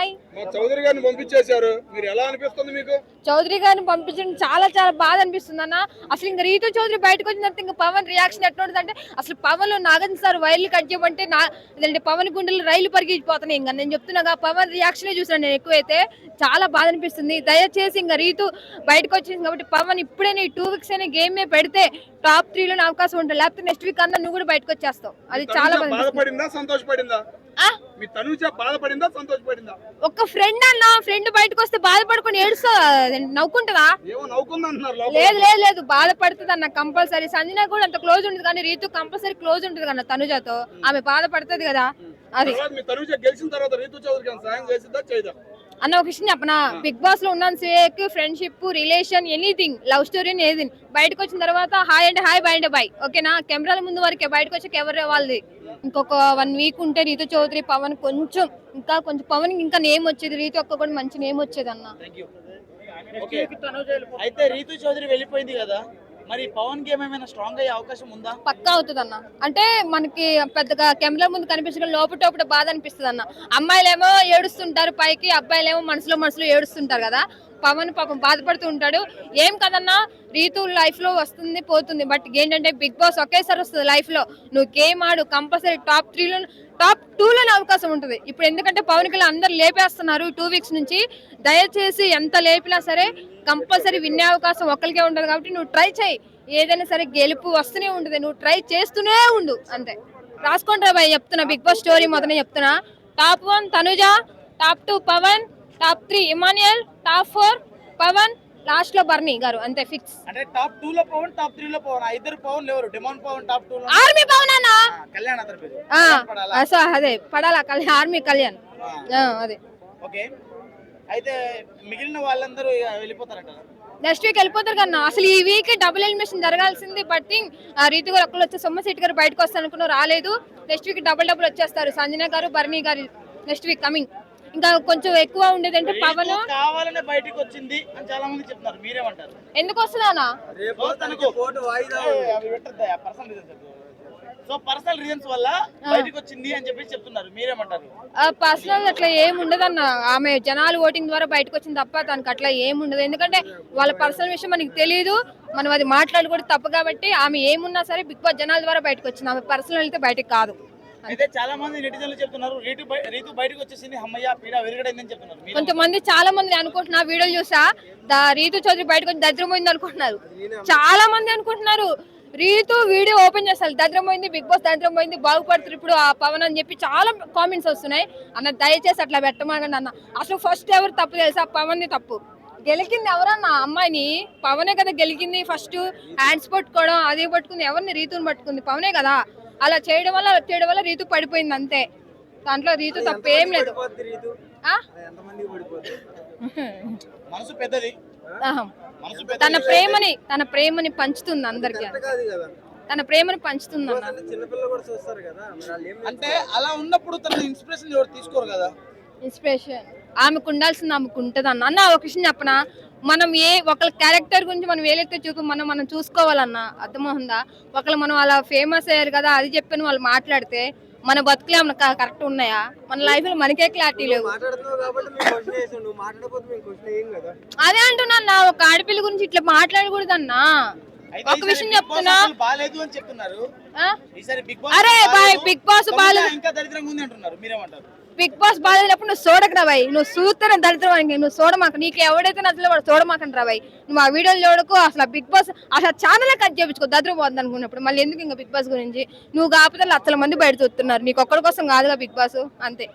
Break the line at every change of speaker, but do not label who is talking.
Bye.
Chowdary గారిని పంపించేశారు, మీరు ఎలా అనిపిస్తుంది మీకు?
చౌదరి గారిని పంపించడం చాలా చాలా బాధ అనిపిస్తుంది అన్న. అసలు ఇంకా రీతు చౌదరి బయటకు వచ్చిన తర్వాత ఇంకా పవన్ రియాక్షన్ ఎట్లా ఉంటుంది అంటే, అసలు పవన్ నాగార్జున సార్ వైర్లు కట్ చేయమంటే అదంటే పవన్ గుండెలు రైలు పరిగెత్తిపోతున్నాయి. ఇంకా నేను చెప్తున్నా పవన్ రియాక్షనే చూసాను నేను ఎక్కువైతే. చాలా బాధ అనిపిస్తుంది. దయచేసి ఇంకా రీతు బయటకు వచ్చింది కాబట్టి పవన్ ఇప్పుడే 2 వీక్స్ అయినా గేమ్ పెడితే టాప్ 3 లో అవకాశం ఉంటుంది. లేకపోతే నెక్స్ట్ వీక్ అన్నా నువ్వు కూడా బయటకు వచ్చేస్తావు. అది చాలా
బాధపడిందా సంతోషపడిందా? మీ తనుజ బాధపడిందా సంతోషపడిందా?
ఒక ఫ్రెండ్ అన్న, ఫ్రెండ్ బయటకు వస్తే బాధపడుకుని ఏడుస్తా నవ్వుకుంటుందా? లేదు లేదు లేదు, బాధపడుతుంది అన్న కంపల్సరీ. సంజన కూడా అంత క్లోజ్ ఉంటుంది కానీ రీతు కంపల్సరీ క్లోజ్ ఉంటుంది కదా తనుజతో. ఆమె బాధపడుతుంది కదా. అది
తనుజ గెలిచిన తర్వాత రీతు చౌదరికి సాయం చేసిందా చేయదా
అన్న? ఒక విషయం చెప్పనా, బిగ్ బాస్ లో ఉన్నాను sake friendship relation anything love story ఏది బయటకు వచ్చిన తర్వాత హాయ్ అంటే హాయ్ బాయ్ అంటే బాయ్, ఓకేనా? కెమెరాల ముందు వరకే, బయటకు వచ్చాక ఎవరు వాళ్ళది. ఇంకొక 1 వీక్ ఉంటే రీతు చౌదరి పవన్ కొంచెం పవన్ ఇంకా నేమ్ వచ్చేది, రీతు ఒక్క కూడా మంచి నేమ్ వచ్చేది అన్న.
అయితే రీతు చౌదరి వెళ్ళిపోయింది కదా, మరి పవన్ కి ఏమైనా స్ట్రాంగ్ అయ్యే అవకాశం ఉందా?
పక్కా అవుతుంది అన్న. అంటే మనకి పెద్దగా కెమెరా ముందు కనిపించడం లోపల బాధ అనిపిస్తుంది అన్న. అమ్మాయిలేమో ఏడుస్తుంటారు పైకి, అబ్బాయిలేమో మనసులో ఏడుస్తుంటారు కదా. పవన్ పాపం బాధపడుతూ ఉంటాడు. ఏం కదన్నా, రీతు లైఫ్ లో వస్తుంది పోతుంది, బట్ ఏంటంటే బిగ్ బాస్ ఒకేసారి వస్తుంది లైఫ్ లో. నువ్వు గేమ్ ఆడు, కంపల్సరీ టాప్ 2 లోనే అవకాశం ఉంటుంది ఇప్పుడు. ఎందుకంటే పవన్ కళ్యాణ్ అందరు లేపేస్తున్నారు 2 వీక్స్ నుంచి. దయచేసి ఎంత లేపినా సరే కంపల్సరీ విన్నే అవకాశం ఒక్కరికే ఉంటుంది కాబట్టి నువ్వు ట్రై చేయి. ఏదైనా సరే గెలుపు వస్తూనే ఉంటుంది, నువ్వు ట్రై చేస్తూనే ఉండు అంతే. రాసుకుంటారా భయ్, చెప్తున్నా బిగ్ బాస్ స్టోరీ మొదనే చెప్తున్నా. Top 1 Tanuja, top 2 Pavan, top 3 Emmanuel, top 4 Pavan, last లో బర్నీ గారు అంతే ఫిక్స్.
అంటే టాప్ 2 లో పవన్, టాప్ 3 లో పవన్. ఇద్దరు పవన్ ఎవరు? డిమాండ్ పవన్ టాప్ 2 లో,
ఆర్మీ పవన్ అన్న.
కళ్యాణ్ అతని పేరు
అదే పడాలా ఆర్మీ కళ్యాణ్. అదే
ఓకే. అయితే మిగిలిన వాళ్ళందరూ వెళ్ళిపోతారంట,
నెక్స్ట్ వీక్ వెళ్ళిపోతారు కన్నా. అసలు ఈ వీక్ డబుల్ ఎలిమినేషన్ జరగాల్సింది, బట్ రీతు గారు ఒక్కరు వచ్చే సోమశెట్టి గారు బయటకు వస్తారు అనుకున్నారు, రాలేదు. నెక్స్ట్ వీక్ డబుల్ వచ్చేస్తారు, సంజన గారు బర్నీ గారు నెక్స్ట్ వీక్ కమింగ్. ఇంకా కొంచెం ఎక్కువ ఉండేది అంటే పవన్
కావాలనే బయటకు వచ్చింది అని చాలా మంది చెప్తున్నారు, మీరేమంటారు?
ఎందుకు వస్తుందా?
సో పర్సనల్ రీజన్స్ వల్ల బయటకు వచ్చింది అని చెప్పి చెప్తున్నారు, మీరేమంటారు?
పర్సనల్ అట్లా ఏముండదన్న. ఆమె జనాలు ఓటింగ్ ద్వారా బయటకు వచ్చింది తప్ప దానికి అట్లా ఏముండదు. ఎందుకంటే వాళ్ళ పర్సనల్ విషయం మనకి తెలియదు, మనం అది మాట్లాడు కూడా తప్పు కాబట్టి. ఆమె ఏమున్నా సరే బిగ్ బాస్ జనాల ద్వారా బయటకు వచ్చింది, ఆమె పర్సనల్ అయితే బయటకు కాదు.
అయితే చాలా మంది నెటిజన్లు చెప్తున్నారు రీతు బయటకు వచ్చేసింది, అమ్మయ్య పీడ వెలుగడైందని చెప్తున్నారు.
కొంతమంది చాలా మంది అనుకుంటున్నా, వీడియోలు చూసా రీతు చౌదరి బయటకు వచ్చి దరిద్రమైంది అనుకుంటున్నారు. చాలా మంది అనుకుంటున్నారు రీతు వీడియో ఓపెన్ చేస్తారు దరిద్రమైంది, బిగ్ బాస్ దరిద్రమైంది, బాగుపడుతుంది ఇప్పుడు ఆ పవన్ అని చెప్పి చాలా కామెంట్స్ వస్తున్నాయి అన్న. దయచేసి అట్లా పెట్టమాగండి అన్న. అసలు ఫస్ట్ ఎవరు తప్పు తెలుసా? పవన్ ది తప్పు. గెలికింది ఎవరన్నా? అమ్మాయిని పవనే కదా గెలికింది. ఫస్ట్ హ్యాండ్స్ పట్టుకోవడం అది పట్టుకుంది ఎవరిని? రీతుని పట్టుకుంది, పవనే కదా. అలా చేయడం వల్ల రీతు పడిపోయింది అంతే. దాంట్లో రీతు తప్పు ఏం లేదు.
మనసు పెద్దది,
తన ప్రేమని పంచుతుంది అందరికి, తన ప్రేమని పంచుతుంది అన్న.
అంటే అలా ఉన్నప్పుడు తన ఇన్స్పిరేషన్ ఎవరు తీసుకోరు కదా.
ఇన్స్పిరేషన్ ఆమెకు ఉండాల్సింది ఆమెకు ఉంటది అన్న. అన్న ఒక విషయం చెప్పనా, మనం ఒకళ్ళ క్యారెక్టర్ గురించి మనం వేలెత్తే చూపు మనం చూసుకోవాలన్నా, అర్థమవుతుందా? ఒకళ్ళు మనం అలా ఫేమస్ అయ్యారు కదా అది చెప్పని వాళ్ళు మాట్లాడితే మన బతుకులు ఏమన్నా కరెక్ట్ ఉన్నాయా? మన లైఫ్ లో మనకే క్లారిటీ లేవు. అదే అంటున్నా, ఒక ఆడపిల్ల గురించి ఇట్లా మాట్లాడకూడదన్నా. ఒక విషయం చెప్తున్నా, అరే బాయ్ బిగ్ బాస్ బాలేదు,
ఇంకా దరిద్రంగా ఉంది అంటున్నారు, మీరేమంటారు?
బిగ్ బాస్ బాగాలేనప్పుడు నువ్వు చూడకరా బాయ్, నువ్వు చూస్తేనే దరిద్రం. నువ్వు చూడమాక, నీకు ఎవడైతే నచ్చలే వాడు చూడమాకండి రా బాయ్. నువ్వు ఆ వీడియోలు చూడకు. అసలు బిగ్ బాస్ అసలు ఛానల్ కట్ చేయించుకో దరిద్రం పోతుంది అనుకున్నప్పుడు. మళ్ళీ ఎందుకు ఇంకా బిగ్ బాస్ గురించి? నువ్వు కాకపోతే 1,00,000 మంది బయట చూస్తున్నారు, నీకు ఒక్కడి కోసం కాదుగా బిగ్ బాస్ అంతే.